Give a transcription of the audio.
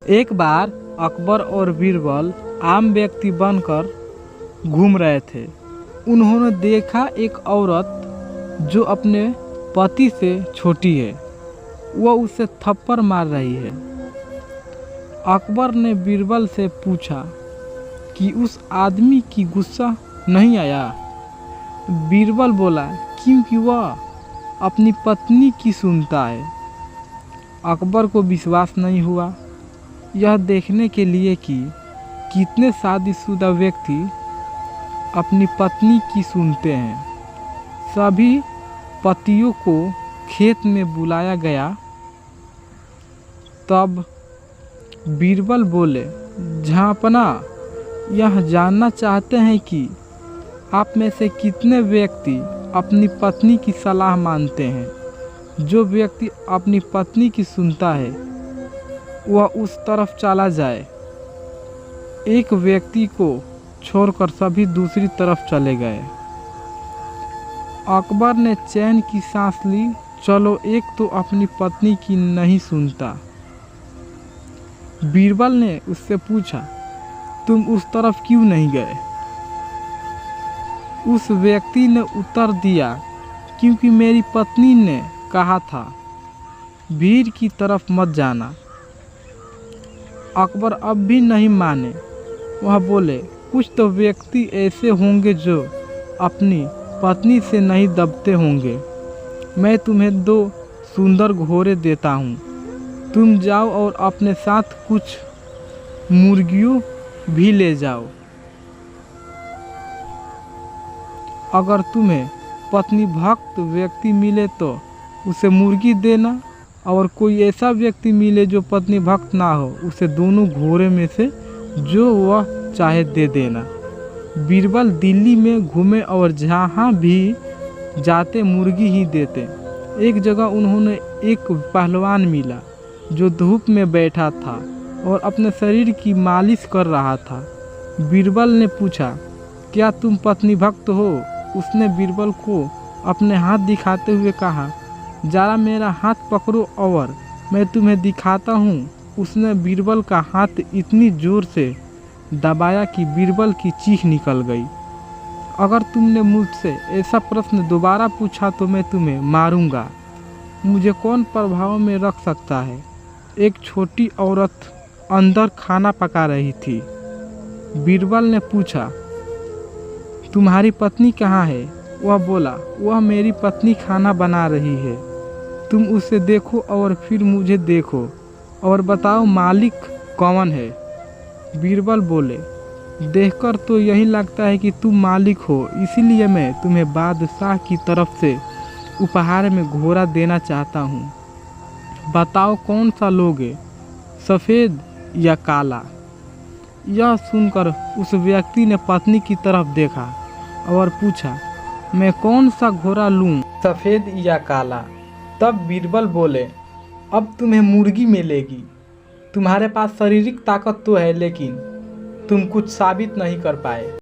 एक बार अकबर और बीरबल आम व्यक्ति बनकर घूम रहे थे। उन्होंने देखा एक औरत जो अपने पति से छोटी है, वह उसे थप्पड़ मार रही है। अकबर ने बीरबल से पूछा कि उस आदमी की गुस्सा नहीं आया। बीरबल बोला, क्योंकि वह अपनी पत्नी की सुनता है। अकबर को विश्वास नहीं हुआ, यह देखने के लिए कि कितने शादीशुदा व्यक्ति अपनी पत्नी की सुनते हैं। सभी पतियों को खेत में बुलाया गया। तब बीरबल बोले, झांपना, यह जानना चाहते हैं कि आप में से कितने व्यक्ति अपनी पत्नी की सलाह मानते हैं। जो व्यक्ति अपनी पत्नी की सुनता है वह उस तरफ चला जाए। एक व्यक्ति को छोड़कर सभी दूसरी तरफ चले गए। अकबर ने चैन की सांस ली। चलो, एक तो अपनी पत्नी की नहीं सुनता। बीरबल ने उससे पूछा, तुम उस तरफ क्यों नहीं गए? उस व्यक्ति ने उत्तर दिया, क्योंकि मेरी पत्नी ने कहा था भीड़ की तरफ मत जाना। अकबर अब भी नहीं माने। वह बोले, कुछ तो व्यक्ति ऐसे होंगे जो अपनी पत्नी से नहीं दबते होंगे। मैं तुम्हें 2 सुंदर घोड़े देता हूँ, तुम जाओ और अपने साथ कुछ मुर्गियों भी ले जाओ। अगर तुम्हें पत्नी भक्त व्यक्ति मिले तो उसे मुर्गी देना, और कोई ऐसा व्यक्ति मिले जो पत्नी भक्त ना हो, उसे दोनों घोड़े में से जो वह चाहे दे देना। बीरबल दिल्ली में घूमे और जहाँ भी जाते मुर्गी ही देते। एक जगह उन्होंने एक पहलवान मिला जो धूप में बैठा था और अपने शरीर की मालिश कर रहा था। बीरबल ने पूछा, क्या तुम पत्नी भक्त हो? उसने बीरबल को अपने हाथ दिखाते हुए कहा, जरा मेरा हाथ पकड़ो और मैं तुम्हें दिखाता हूँ। उसने बीरबल का हाथ इतनी जोर से दबाया कि बीरबल की चीख निकल गई। अगर तुमने मुझसे ऐसा प्रश्न दोबारा पूछा तो मैं तुम्हें मारूंगा। मुझे कौन प्रभाव में रख सकता है? एक छोटी औरत अंदर खाना पका रही थी। बीरबल ने पूछा, तुम्हारी पत्नी कहाँ है? वह बोला, वह मेरी पत्नी खाना बना रही है। तुम उसे देखो और फिर मुझे देखो और बताओ मालिक कौन है? बीरबल बोले, देखकर तो यही लगता है कि तुम मालिक हो, इसीलिए मैं तुम्हें बादशाह की तरफ से उपहार में घोड़ा देना चाहता हूँ। बताओ कौन सा लोगे, सफ़ेद या काला? यह सुनकर उस व्यक्ति ने पत्नी की तरफ देखा और पूछा, मैं कौन सा घोड़ा लूँ, सफ़ेद या काला? तब बीरबल बोले, अब तुम्हें मुर्गी मिलेगी। तुम्हारे पास शारीरिक ताकत तो है, लेकिन तुम कुछ साबित नहीं कर पाए।